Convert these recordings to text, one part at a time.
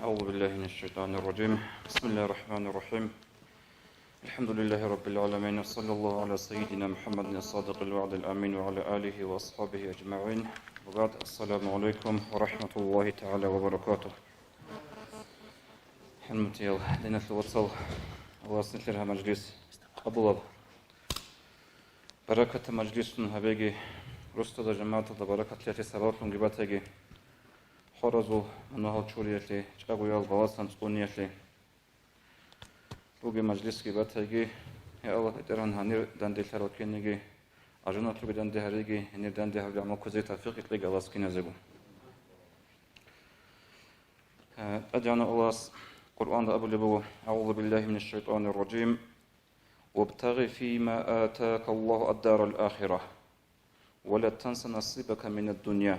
أعوذ بالله من الشيطان الرجيم. بسم الله الرحمن الرحيم. الحمد لله رب العالمين، وصلى الله على سيدنا محمد الصادق الوعد الأمين وعلى آله وأصحابه أجمعين. وبعد، السلام عليكم ورحمة الله تعالى وبركاته. حمتي لنا الوصل وصلتها مجلس قبل بركة مجلس هبيجي رستو جماعة بركة التي سببتم جبتها خرزو منها تشوريتي جاويال بواسطة تقنيتي بوجي مجلس جبتها يا الله تران هنير دندي ثروتكنيجي أجنات لو بدندي هريجي هنير دندي هرجع مكوزي توفيق لقى الله سكينة زبو أجانا الله قرآن أبو لبو. أعوذ بالله من الشيطان الرجيم. وابتغ فيما آتاك الله الدار الآخرة ولا تنس نصيبك من الدنيا.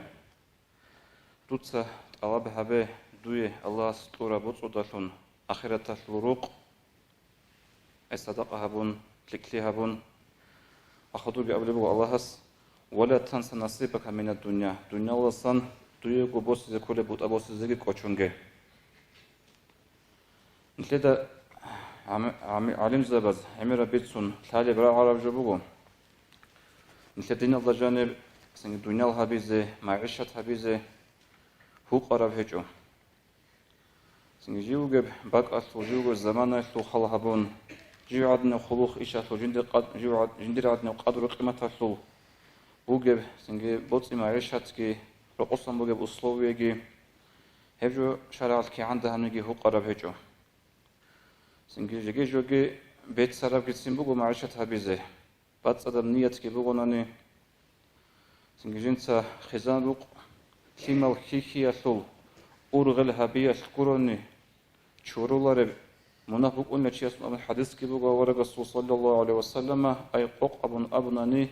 tutsa alab habe duye Allah stura butsudalun akhirata luruq sadaqa habun likli habun akhudu bi ablebu Allahas wala tansa nasibaka min ad-dunya. Dunya olasan duye go bossize kole but abossizegi qochunge. Ntleda alim zabaz emira bitsun talib ra arab jubugo. Ntledina Allah janib singi dunyal habize ma'ishat habize هو قرب هجو سنجيوجب بق أصل جوج الزمان أصل خلهبون جيو عدنا خلوق إيش أصل جندر عدنا قدر قيمة أصل بوجب سنجي بوتي معيشة كي رقصنا بوجب أسلوبي كي هجو شرعت كي عندها نجي هو قرب هجو سنجي جي جوجي بيت سراب كي سنبوجو معيشة هبيزه بعد صدم نية كي بوجوناني سنجي جنسا خزان بوق كيمال كيكي أصل أورغل هبي أشكرني شورولار منافق أن شيء اسمه الحديث كبوغا ورغسول صلى الله عليه وسلم أي قوق أبناني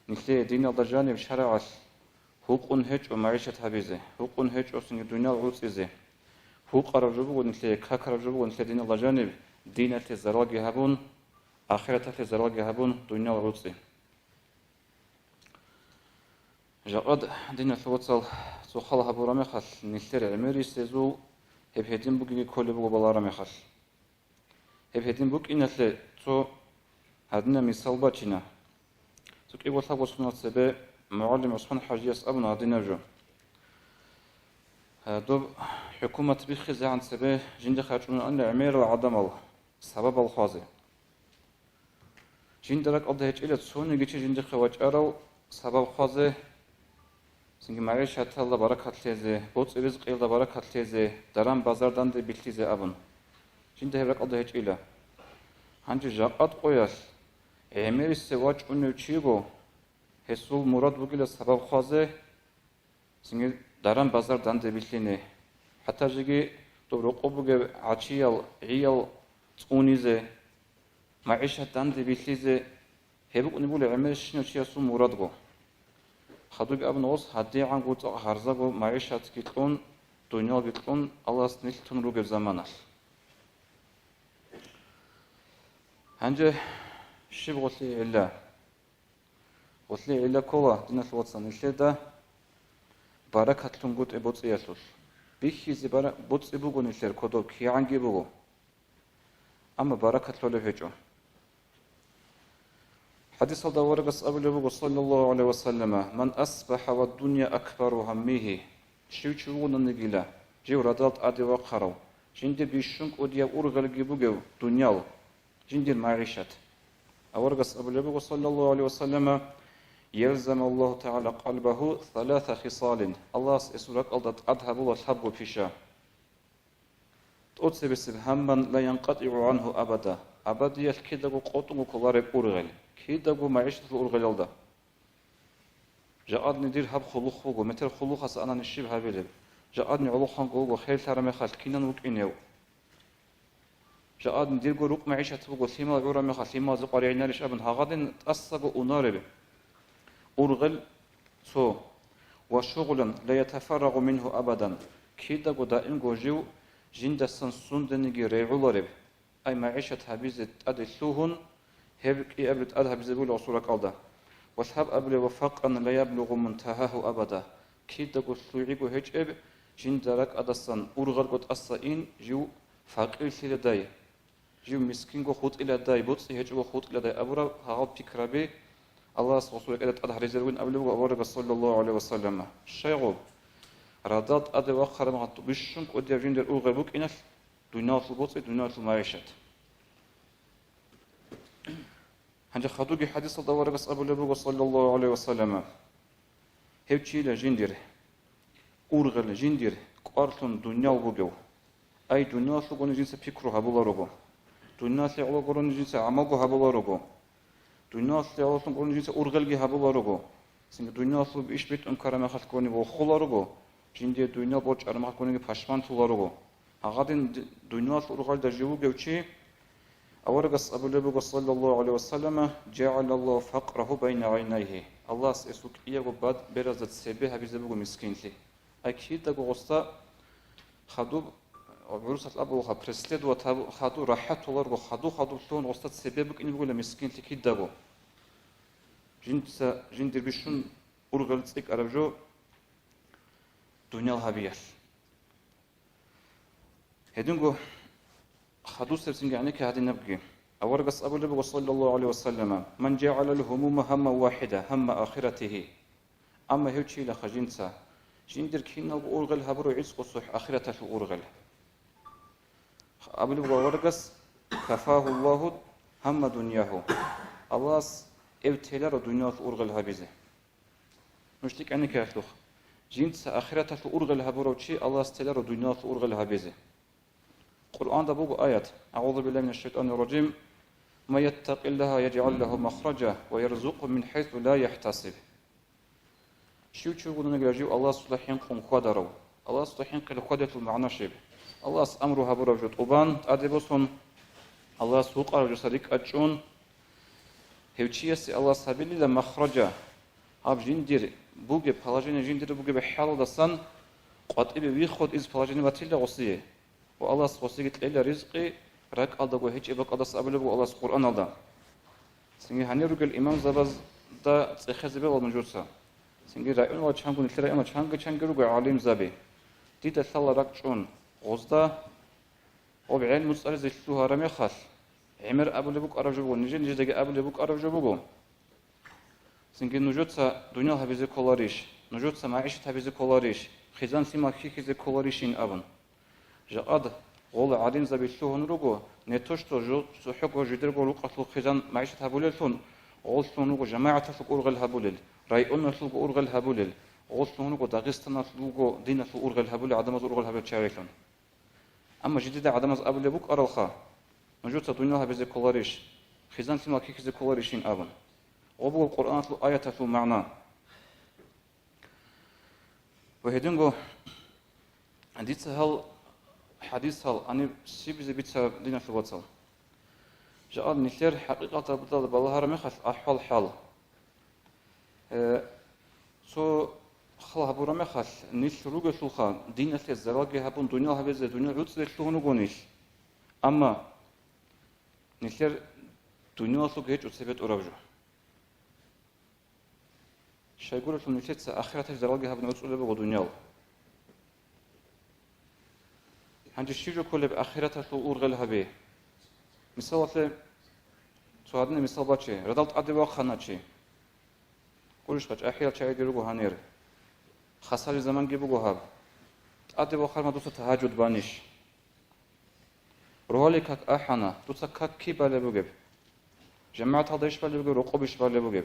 نكلي دين الجانب شرع حقوق هج ومعيشة هبيزه حقوق هج وسن الدنيا العوزيزه حقوق رجبو نكلي كاك رجبو نكلي دين الجانب دين تزرق هبون آخرة تزرق هبون دنيا العوزي جاءد دين الثوصل سخالها برامخل نثر عمري سزو هبهدين بوجي كل بوجو بالارامخل هبهدين بوج إن الث تو هذنا مثال باتشنا سك إيوه ثابو سنة سبة معلم عثمان حاجيس أبنا هذنا جو دوب حكومة بخز عن سبة جند خارجون أن عمير العدم الله سبب الخازي جند لك أضهج إلى تسوني جيش جند خواج أرو سبب خازي سنگ معیشت الله برکت لیزه، بوت رزق الله برکت لیزه، درام بازاردان ده بیلیزه آبون. جنده هرک آده هیچ ایلا. هنچه جاقت قویش، امیری سواج اونو چیگو، حسول مراد بگیل سبب خازه، سنگ درام بازاردان ده بیلینه. حتی جگی تو رقو بگه عچیال، عیال تونیزه، معیشت دان ده بیلیزه، هبوک اونی بوله امیرش نو چیاسو مراد گو. خدوج ابن اوس هدي عن قوت هرزقو معيشة كيتلون دنيا كيتلون الله سنيلتون روج زمانه هنجه شيب غسلي إلا غسلي إلا كولا دين الوطن الشدة بركة لون قوت إبوت يسوس بيخي زبارة بوت إبوغو نشر كودو كي عنجي بوغو أما بركة لون هجو حديث هذا ورقص أبو لبوغ صلى الله عليه وسلم من أصبح والدنيا أكبر همه شوشون النجيلة جيو ردالت أدي وقرو جند بيشنك أدي أورغل جيبوغو دنيا جند المعيشة ورقص أبو لبوغ صلى الله عليه وسلم يلزم الله تعالى قلبه ثلاث خصال الله سيسورك ألدت أدهب والحب فيشا تؤتسب سبهما لا ينقطع عنه أبدا أبدا يلكدغو قوتغو كلارب أورغل كيدغو معيشة الأورغلالدا جاءدني دير هب خلوق خوغو متر خلوق هس أنا نشيب هابيلب جاءدني علوق خانغو خيل ترمي خال كينان وكينيو جاءدني دير روق معيشة بوغو ثيما غورمي خال ثيما زقاري نارش أبن هاغادن تأسغو أونارب أورغل سو وشغلا لا يتفرغ منه أبدا كيدغو دائم غوجيو جندسن سندنيغي ريعولارب أي معيشة هابيزة أدلوهن هبك أبلت أذهب زبول عصورك ألدا وثاب أبل وفاق أن لا يبلغ منتهاه أبدا كيد قصوعيق هج جندرك أدسان أورغل قط أسائين جو فقير سيداي جو مسكين قو خط إلى داي بوت يهجو خط إلى داي أبورا هاو بكرابي الله سبحانه وتعالى أدح رجلون أبلغ أبورا صلى الله عليه وسلم الشيغو رادات أدي وآخر مغط بشنك ودي جندر أورغل بوك إنف دونات البوت دونات المعيشة هنجا خدوجي حديث الدوار بس أبو لبوغ صلى الله عليه وسلم هبتشي لجندر أورغل جندر قارتون دنيا وبوغو أي دنيا سلوغون جنس فكرو هبولا روغو دنيا سلوغون جنس عماغو هبولا روغو دنيا سلوغون جنس أورغلغي هبولا روغو سنگ دنيا سلوغ إش بيت أمكارما خلقوني وخولا روغو جندر دنيا بوچ أرمخ كوني پشمان تولا روغو هغادين دنيا سلوغال دا جوغو چي أورغس أبو لبوغ صلى الله عليه وسلم جعل الله فقره بين عينيه الله سيسوك إيغو باد برزت سيبه بزبوغ مسكين لي أكيد دقو غستا خدو عروسة الأبوغا برسلد وخدو راحت ولارغو خدو لون غستا سيبه إني بقول مسكين لي كيد دقو جندر بشون أورغل تسيك أربجو دنيا الهبير هدونغو خدو سرسنج يعني كهذه نبقي أورقص أبو لبوغ صلى الله عليه وسلم من جعل الهموم هم واحدة هم آخرته أما هيوشي لخجنسا جندر كينا أورغل هبرو عزق صح آخرته أورغل أبو لبوغ أورقص كفاه الله هم دنياه الله ابتلار دنياه أورغل هبيزه مشتك يعني كهلوخ جنسا آخرته أورغل هبرو شي الله استلار دنياه أورغل هبيزه القرآن ده بوجو آيات أعوذ بالله من الشيطان الرجيم ما يتق الله يجعل له مخرجا ويرزقه من حيث لا يحتسب شو تشوفون نجاجيو الله صلحين قوم قدروا الله صلحين قل قدرة المعنى شيب الله أمرها برجوت أبان أدبوسون الله سوق أرجو صديق أجون هيوتشيس الله سبيل له مخرجا أب جندير بوجي بحلاجين جندير بوجي بحال دسان قطعي بيخود إز بحلاجين باتيل غصية والله سبحانه إلى رزقي رك الله وهيج إبق الله سأبلغ والله القرآن الله سنجي هنيرجع الإمام زبز دا تخزبه والمجورسا سنجي رأيون وشانقون الثرائم وشانق رجع عالم زبي دي تثلا ركشون غزدا وبعين مسترز الشوها رمي خاص عمر أبو لبوك أرجو نجي دقي أبو لبوك أرجو سنجي نجوتسا دنيا هبيز كولاريش نجوتسا معيشة هبيز كولاريش خزان سيما كيكيز كولاريشين أبن جاد قول عادين زبيشون رجو نتوشتو جو سحقو جدرجو لقطلو خزان معيشة هبوللتون قول سونو جماعة سقورغل هبولل رايون سلوق أورغل هبولل قول سونو داغستان سلوق دين سلوق أورغل هبول عدم أورغل هبول شاريشون أما جديدة عدم أبو لبوك أرلخا نجوت الدنيا هبزي كولاريش خزان سما كيكزي كولاريشين أبن وبو القرآن سلو آية سلو معنى وهدنغو عنديت هل حديث هل أنا سيبزي بيتسا دينا في الواتساب جاء نثير حقيقة بدل بالله رمخت أحوال حال سو خلا هبورا مخت نيش روجا سلخا دين أثر الزواج هبون دنيا هبزي دنيا عدس لشلونه قونيش أما نثير دنيا سلوك هيج وسبت أورابجو شايقول لكم نثير آخرة الزواج هبون عدس لبوا دنيا هنجي شيء كله بآخرة الأورغل هبه مثال سوادنا مثال باتشي ردالت أدبا خاناتشي قولش باتش أحيال شيء يجرو هانير خسار زمان جيبو هاب أدبا خارما دوسة تهاجد بانيش روحالي كاك أحانا دوسة كاك كي بالي بوجب جماعة هذا إيش بالي بوجب رقوبش بالي بوجب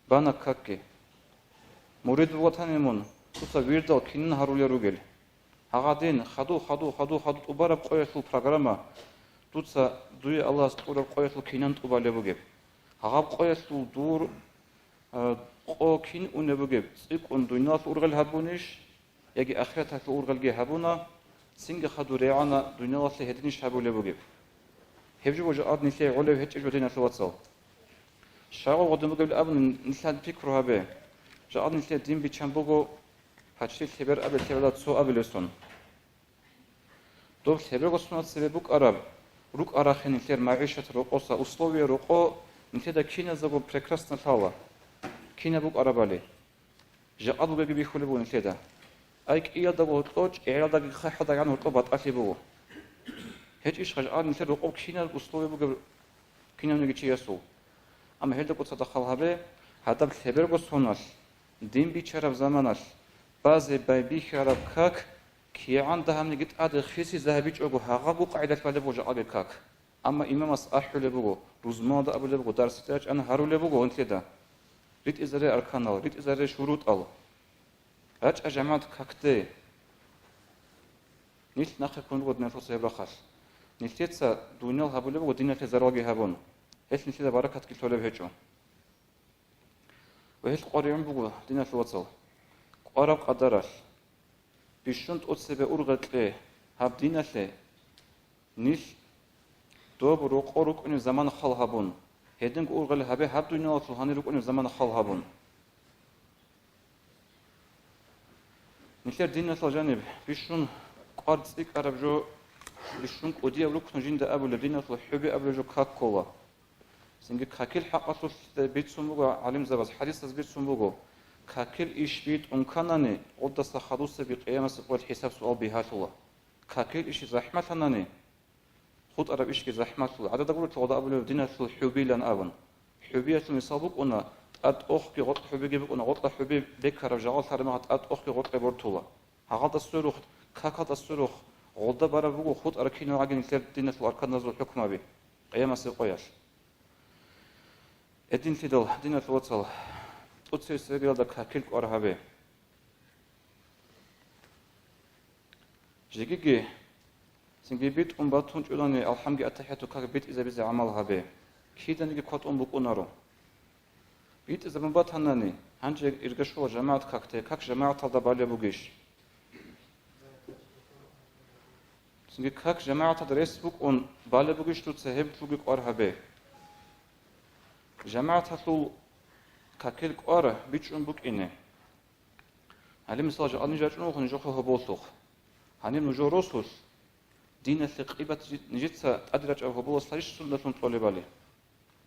بانا كاكي مريد وطنيمون دوسة ويردال كينن هارولي روجل هغادين خدو تبارب قويتلو программа دوتسا دوي الله سبحانه قويتلو كينان تبالي بوجب هغاب قويتلو دور قو كين ونبوجب سيك اون دنيا أورغل هبونيش يجي آخرتها أورغل جه هبونا سينج خدو ريعانا دنيا الله هدينش هبولي بوجب هبجو وجاء نسي علو هتش جودينا في واتساب شاو قدام بوجب أبن نسال فكره هبه جاء نسي دين بيشامبوغو هاتشي سبر أبل سبلات سو أبلسون دوب سبر قصنات سببوك أراب روك أراخين نسير معيشة رقصة أسلوبية رقو نسيدا كينا زبو прекрасно ثالا كينا بوك أرابالي جاء بوجب بيخولي بو نسيدا აი კიადა ვოტყო ჭერადა გიხადა გან ვოტყო ბატყალიბო ჰეჭიშ ხაჟ ან ისე როყო ქინა უსლოვებო ქინამნიგი ჩიასო ამ ჰელდა კოცადა ხალხაბე ჰადაბ ხებერგო სონალ დინ ბიჩარაბ ზამანალ ბაზე ბაი ბიხარაბ ქაკ ქიან დაჰამნიგი ტად ხისი ზაჰბიჭოგო ჰაღაბუ ყაიდათ ბალებო ჟაყაბე ქაკ ამა იმამას აჰულებო რუზმოდა აბულებო დარსიტაჭ ან ჰარულებო ონთლედა რიტიზარე არქანალ რიტიზარე შურუტალ რაჭა ჟამად ქაკდე ნილ ნახე კონგოდ ნერხოს ებრახალ ნილთეცა დუნელ ჰაბულებო დინათე ზარვაგი ჰაბონ ეს ნილთედა ბარაკათ კითოლებ ჰეჭო ვეჰ ყორიონ ბუგო დინათე ვაცალ ყარა ყადარალ ბიშუნტ ოცებე ურღატლე ჰაბ დინათე ნილ დობ როყორუკუნი ზამან ხალ ჰაბონ ჰედენ ურღალე ჰაბე ჰაბ დუნელ ხალ რუკუნი ზამან ხალ ჰაბონ ნილთერ დინათე ჟანებ ბიშუნ قارتي كاربجو بشون قدي أبلو كنجين ده أبو لدينا الحبي أبلو كاكولا سنجي كاكل حقته بيت سموجو علم زبز حديث بيت سموجو كاكل إيش بيت أنكانني قد سخروس بقيامة سقوط حساب سؤال بهاتولا كاكل إيش زحمة ناني خود أرب إيش كزحمة عدد أقول تقول أبلو لدينا الحبي لان أبن حبية المسابق أنا أد أخ كي غط حبي جيبك أنا غط حبي بكر جعل ثرمات أد أخ كي غط برتولا هذا السروخ كاكات السروخ غدا برابو خود أركينو عجن كتير دينة الأركان نزول حكمة بي قيامة سيقوياش الدين تدل دينة الوصل أتصير سريال ده كاكيل قرهبه جيجي سنجي بيت باتون جولاني الحمد أتحياتو كاك بيت إذا بيز عملها به كيدا نيجي قط بقونارو بيت إذا بات هناني هنجي إرجشوا جماعة كاكتة كاك جماعة تلدا بالي بوجيش سنجي كاك جماعة تدرس بوك أون بالي بوجيش تسهب تلوجي قرهبه جماعة تلو كاكيل قرة بيتشون بوك إنه هل مثلا جالني جاتنو خن جوخه هبوسوخ هنيم نجوروسوس دين الثقيبة نجتسا أدرج أو هبوس ليش سنة طالب عليه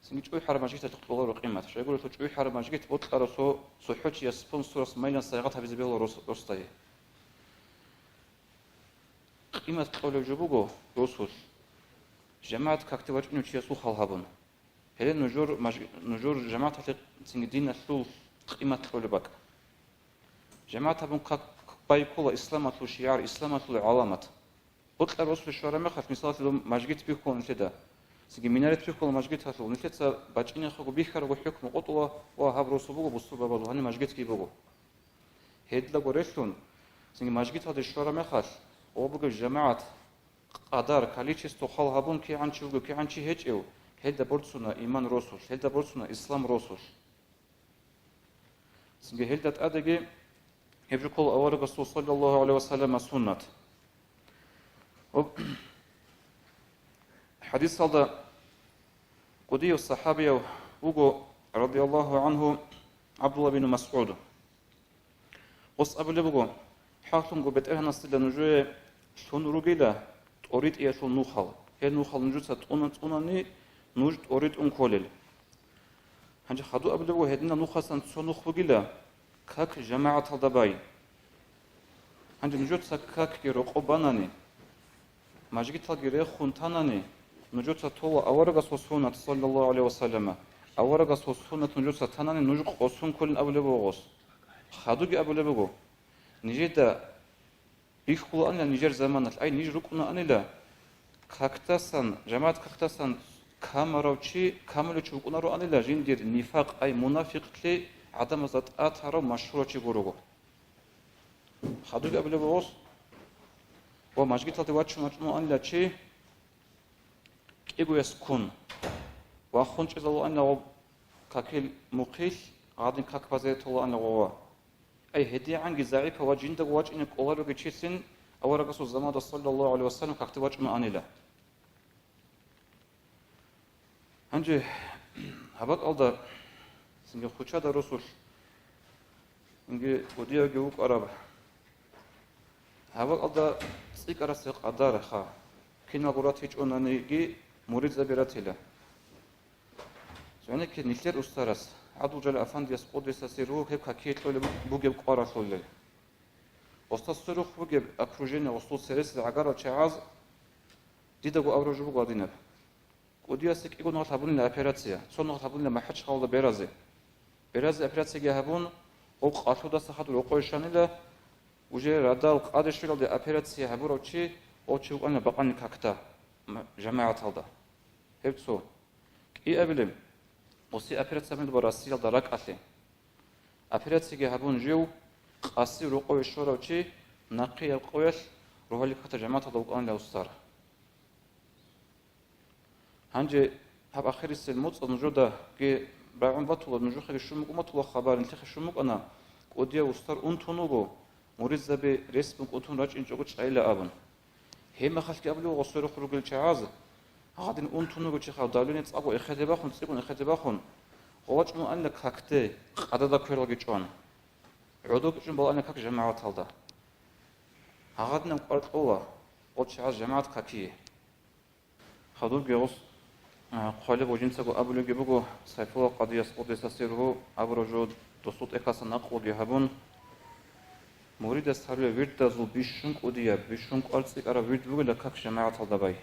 سنجي تقول حرام جيت تقتلوا القيمة شيقول تقول حرام جيت بطل رسو صحوش يا سبونسورس ماينا سيغاتها بزبيل روستاي قيمة قول جبوجو روسوس جماعة كاكتبات إنه تيسو خالهابون هل نجور جماعة سنجي دين الثول قيمة قول بك جماعة بون كاك بايكولا إسلامة الشيار إسلامة العلامات بطل رسول الشوارع مخاف مثال لهم مجيت بيكون كده سيجي منارة بيكون مجيت هاتلو نتلت باجين خو بيخر وحكم قطوة وهاب رسول بوجو بصوا بابلو هني مجيت كي بوجو هيدلا قريتون سيجي مجيت هذا الشوارع مخاف وبوجو جماعة قدر كاليتشس تخال هابون كي عن شو كي عن شيء هيجيو هيدا برتسونا إيمان رسول هيدا برتسونا إسلام رسول سيجي هيدا تأدي يبركول أول رسول صلى الله عليه وسلم سنة حديث هذا قدي الصحابي وقو رضي الله عنه عبد الله بن مسعود قص أبو لبقو حاكم قو بيت إهنا استيلا نجوه شون رجلا توريد إيه شون نوخال هي نوخال نجوه توناني نوجد أوريد أنكولل هنجي خدو أبو لبقو هدنا نوخاسان شون نوخ بقلا كاك جماعة الدباي هنجي نجوه تسكاك يروقو باناني ماجيت تلقي خونتاناني نجوت طول أورجس وسونة صلى الله عليه وسلم أورجس وسونة نجوت تاناني نجوك قصون كل أبو لبوغوس خادوجي أبو لبوغو نجدا بيخلو أن نيجر زمان أي نيجركونا أن لا كاكتاسان جماعة كاكتاسان كامروتشي كاملوتشي كونارو أن لا جندير نفاق أي منافق لي عدم ذات آثار مشروعي بروغو خادوجي أبو لبوغوس وماجيت تلقي واتشو أن لا شيء إيجو يسكون وأخونش إذا الله أنه كاكل مقيل عادين كاك بزيت الله أنه هو أي هدية عن جزائك وجند واج إنك أول رجع شيء أول رجع الزمان صلى الله عليه وسلم كاكت واج ما أنيله هنجي هبط الله سنجي خوشة الرسول إنجي وديا جوك أربع هبط الله سيك أرسق أدار خا كنا قرات هيج أنانيجي مريد زبيراتيلا يعني كنيلر أسترس عدو جل أفندي يسقط بساسيرو هيك حكيت له بوجب قارة خلل Остастеру хуге окружение остол серес агара чаз дидагу аврожу годинаб. Кудиасик игон хабун операция. Сон хабун махач хавла беразе. Беразе операция габун оқ атуда сахаду оқойшаниля уже радал қадешвилде операция хабурочи очи уқана бақани какта жамаат алда. Хевцо. Ки абилем оси операция мен барасил дарак али. Операция габун жил قاسي رقوي الشوروشي نقي القويش روحلي كتا جماعة دوقان لأستار هنجي هب آخر السلموت نجودا كي بعون بطول نجو خير الشموك ومطول خبر انتخ الشموك أنا قوديا أستار أنتونوغو مريز ذبي رسمك أنتون راج إنجوغوش عيلة أبن هما خلق قبلو غصيرو خروج الشعاز هادين أنتونوغو تشخاو دالوني تصابو إخدي باخون تسيقون إخدي باخون قواج مو أنك هكتي قددا كويرلغي جون عدوك جنب أنا كك جماعة هذا هذا قرط قوة قد شعار جماعة ككية خدور جوس قالب وجنسه أبو لجبوجو سيفوا قضية سقوط يسيره أبو رجود تصوت إكاس نقود يهبون مريد السهرة ورد زول بيشونك وديا بيشونك أرسك أرا ورد بقول لكك جماعة هذا باي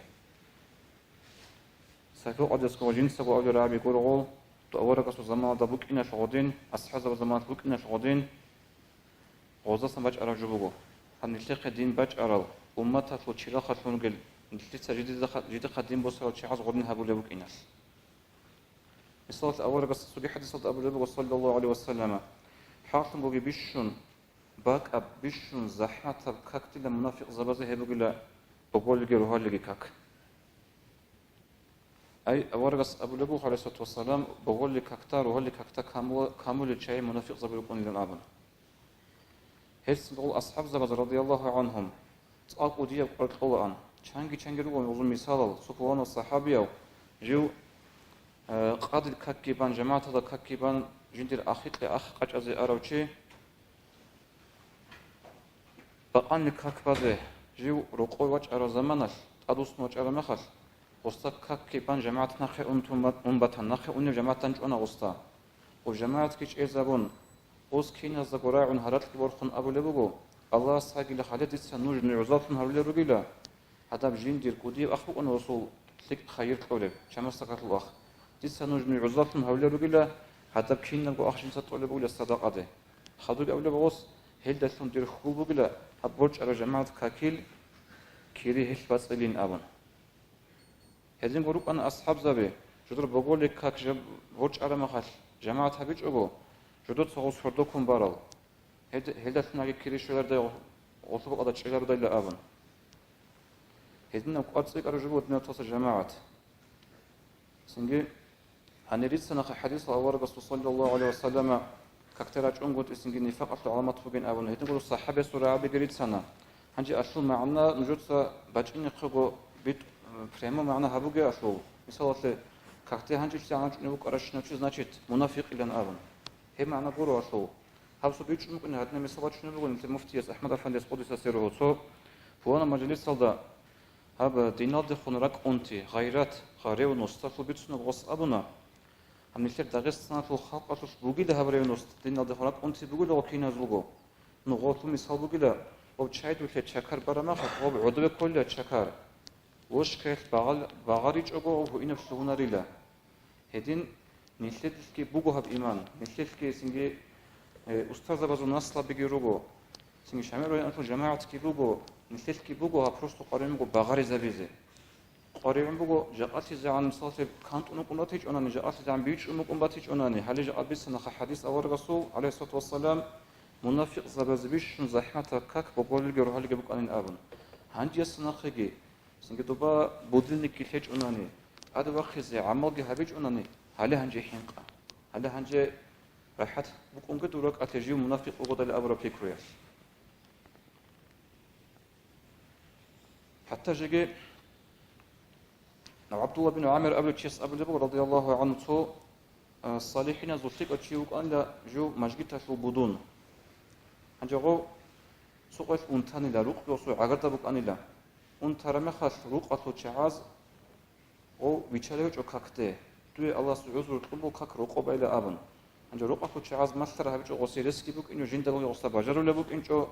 سيفوا قضية سقوط جنسه أبو رابي قرقو تأورك سو زمان دبوك إنا شغودين أصحاب زمان بوك إنا شغودين غوزاسن باج أرا جبوجو هنلتقي دين باج أرا أمتها لو تشيلاخ لونجل نلتقي جديد قديم بوسر وتشعز غورن هبو لبوك إناس الصلاة الأول قصة سوري حديث أبو لبوك صلى الله عليه وسلم حاكم بوجي بيشون باك أب بيشون زحمة كاكتي لمنافق زبازة هبوجي لا بقول لجي روها لجي كاك أي أول قصة أبو لبوك عليه الصلاة والسلام بقول لك كاكتا روها لك كاكتا كامل الشيء منافق زبازة للأبن هرسل أصحاب زبز رضي الله عنهم تأقوا دياب قرد قوان چنگی رو وزن مثال سفوان الصحابية جو قادر كاكيبان جماعة هذا كاكيبان جندر أخيط لأخ قج أزي أروشي بقان كاكبازي جو رقوي وج أرو زمانش أدوس نوج أرو مخش وستا كاكيبان جماعة نخي أنبتان نخي أنب جماعة تنجونا وستا وجماعة كيش إيزابون اوس کینا زگوراعون هرات لورخون ابو لبوگو الله ساگی لخالت سنوج نعزاتن هرول رجلا هداب جندير كودي اخو ان وصول لك خير قولب كما استقرت الاخ دي سنوج نعزاتن هرول رجلا هداب كينا جو اخشن تطول بقول الصدقه ده خدوا اول بوس هلدتون دير خوب بقول ابوج على جماعه كاكيل كيري هش باسلين ابون هذين جروب انا اصحاب زبي جدر بقول لك كاك بوج على مخال جماعه هبيج ابو جدود صغوص فردوكم بارال هدفنا كيريشولر ده اوتوب قدا چيلر ده لابن هدنا قصيق رجوت نتوس جماعه سنجي هنريسنا حديث اور رسول صلى الله عليه وسلم كاكتراج انغوت سنجي نفقت علامات فوقين ابن هدنا الصحابه سوره بيريت سنه هنجي اشو معنا نجوت باجين خغو بيت فريمو معنا هبوغي اشو مثلا كاكتي هنجي سانج نبو قراشنا значит منافق الى ابن هم أنا برو أشلو هذا بيجي ممكن هذا مثلا شنو بقول مثل مفتي أحمد أفندي سقودي سيره هو فوانا مجلس صلدا هذا دينار دخون رك أنتي غيرات خاري ونصطفل بيتسون غص أبونا هم نشير داغستان في الخلق أشوف بقول ده هبري ونص دينار دخون رك أنتي بقول له كينا زوجو نغطو مثال بقول له وبشايد وكل شكر برا خط وبعضو كل شكر وش كيف بعارج أبو وإنه شلون ريلا هدين نشلتكي بوجو هب إيمان نشلتكي سنجي أستاذ بازو نصلا بيجي روجو سنجي شاميرو أنتو جماعة كي بوجو نشلتكي بوجو هبروستو قريم بوجو بغاري زبيزة قريم بوجو جاءتي زعان مثال كانت أنو قناتيج أناني جاءتي زعان بيج أنو قنباتيج أناني هل جاء بيسنا حديث أول رسول عليه الصلاة والسلام منافق زبازبيش زحمة كاك بقول لي روح لي بوك أنين أبن هنجي السناخيجي سنجي دوبا بودلني كيلج أناني هذا وقت زي عمل هبيج أناني هل هنجي حنقة هل هنجي راحت بكون قدرك أتجيو منافق وقضى لأبرا بيكروياش حتى جيجي عبد الله بن عامر أبو تشيس أبو لبو رضي الله عنه تو الصالحين زوتيك أتشيوك أن لا جو مجيتا شو بدون هنجو سوقف أنتاني لا روق يوصو عقرد بك أني لا أنترمخش روق أتو تشعاز أو بيشاليوش أو كاكتي توی الله سعوذ رتقبل كاك رقوب إلى أبن. أنجا رقبة شعاز مستر هبيج غسيرسكي بوك إنه جند بوك يغسل بجرو لبوك إنه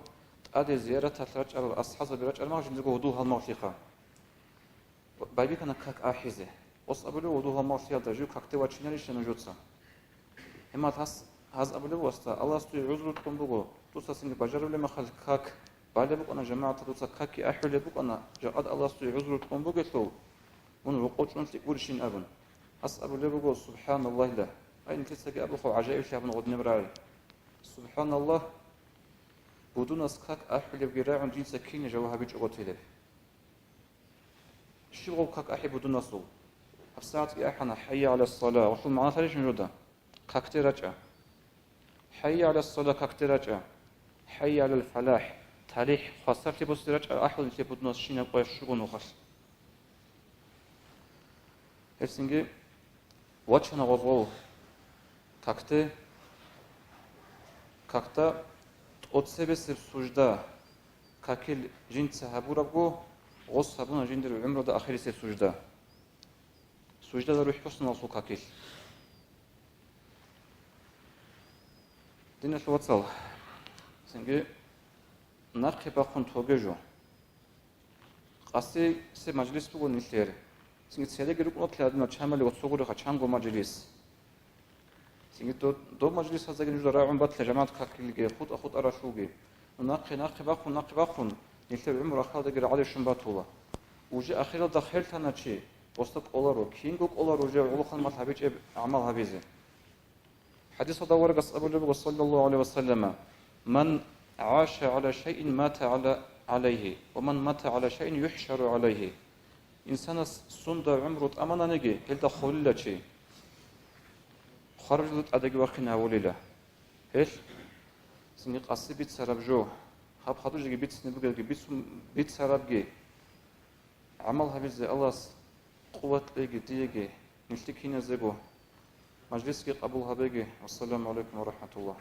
أدي زيارة رجع أصحاب رجع ما عشان تقول وضوها الموسيقى بايبي كان كاك أحيزه أصابلو وضوها الموسيقى تجيو كاكتي واتشينالي شنو جوتسا هما هاز أبلو وستا الله استوي عذر تكون بقول توصل سنج بجرب لما خل كاك بعد بقى أنا جماعة توصل كاكي أحول بقى أنا جاد الله استوي عذر تكون بقول تو من وقوت شون تقولشين أبن أصاب بقول سبحان الله لا أين تلسقي أبو خو عجائب شيء أبن غد نبراري سبحان الله بدون أسكاك أحول بجراع جنس كين جوها بيج أقتله شو كاك أحب بدون أصل هفسات أحنا حي على الصلاة وصل معنا ثالث جودة كاكتي رجع حي على الصلاة كاكتي رجع حي على الفلاح تاريخ خاصة بس رجع أحول اللي بدون أشينا قوي شو نخص هالسنجي واتشنا غضو كاكتا أتصبس بسجدة كاكل جنس هبورغو غص هبونا جندر العمر ده آخر سجدة سجدة ده روح حسن وصو كاكل دينا شو واتسال سنجي ناقي باخون توججو قاسي سي مجلس بقول نشير سنجي سيدة جروب نطلع دنا شامل وتصور خشانجو مجلس سنجي دو مجلس هذا جنوج راعون بطل جماعة كاكل جي خود أخود أراشوجي ناقي باخون نشير العمر أخذ جري على شنباتولا وجي أخيرا دخل تنا شيء وسط أولارو كينجوك أولارو جاء علوخان ما تحبيش أعمال هبيزه حديث دور قص أبو النبي صلى الله عليه وسلم من عاش على شيء مات عليه ومن مات على شيء يحشر عليه إنسان سند عمره أمانة نجي هل دخل له شيء خرجت أدق وقنا ولله إيش سنيق أصي بيت سرب جو هاب خدوش جي بيت سنبقى جي بيت سرب جي عمل هبيز الله قوة إيجي ديجي نشتكي نزجو مجلس قبول هبيجي والسلام عليكم ورحمة الله